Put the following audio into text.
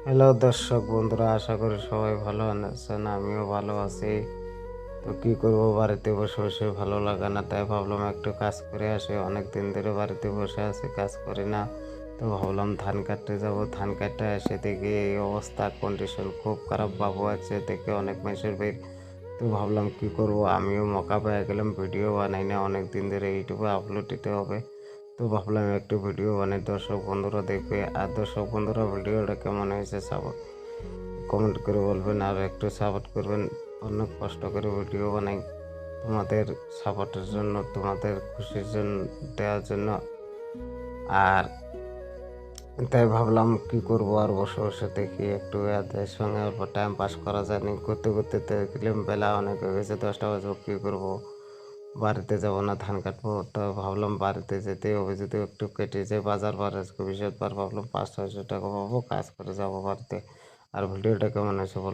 Hello দর্শক বন্ধুরা, আশা করি সবাই ভালো আছেন। আমিও ভালো আছি। তো কি করব, বাড়িতে বসে বসে ভালো লাগে না, তাই ভাবলাম একটু কাজ করে আসি। অনেক দিন ধরে বাড়িতে বসে আছি, কাজ করি না। তো ভাবলাম ধান কাটতে যাব। ধান কাটতে এসে দেখি এই অবস্থা, কন্ডিশন খুব খারাপ। বাবু আছে দেখে অনেক মেসের বের। তো ভাবলাম কি করব, আমিও মকা পেয়ে গেলাম। ভিডিও বানাই না অনেক দিন ধরে, ইউটিউবে আপলোড দিতে হবে। তো ভাবলাম একটু ভিডিও বানাই, দর্শক বন্ধুরা দেখবে। আর দর্শক বন্ধুরা ভিডিওটা কেমন হয়েছে সাপোর্ট কমেন্ট করে বলবেন, আর একটু সাপোর্ট করবেন। অনেক কষ্ট করে ভিডিও বানাই তোমাদের সাপোর্টের জন্য, তোমাদের খুশির জন্য, দেওয়ার জন্য। আর তাই ভাবলাম কি করব, আর বসে বসে দেখি একটু এদের সঙ্গে অল্প টাইম পাস করা যায়নি। করতে করতে দেখলাম বেলা অনেক হয়ে গেছে, 10টা বাজে। কী করবো, বাড়িতে যাব না, ধান কাটবো। তো ভাবলাম বাড়িতে যেতে হবে, যদি একটু কেটে যায় বাজার বার, আজকে বৃহস্পতিবার। ভাবলাম 500-600 টাকা পাবো, কাজ করে যাব বাড়িতে। আর ভিডিওটা কেমন হয়েছে বলো।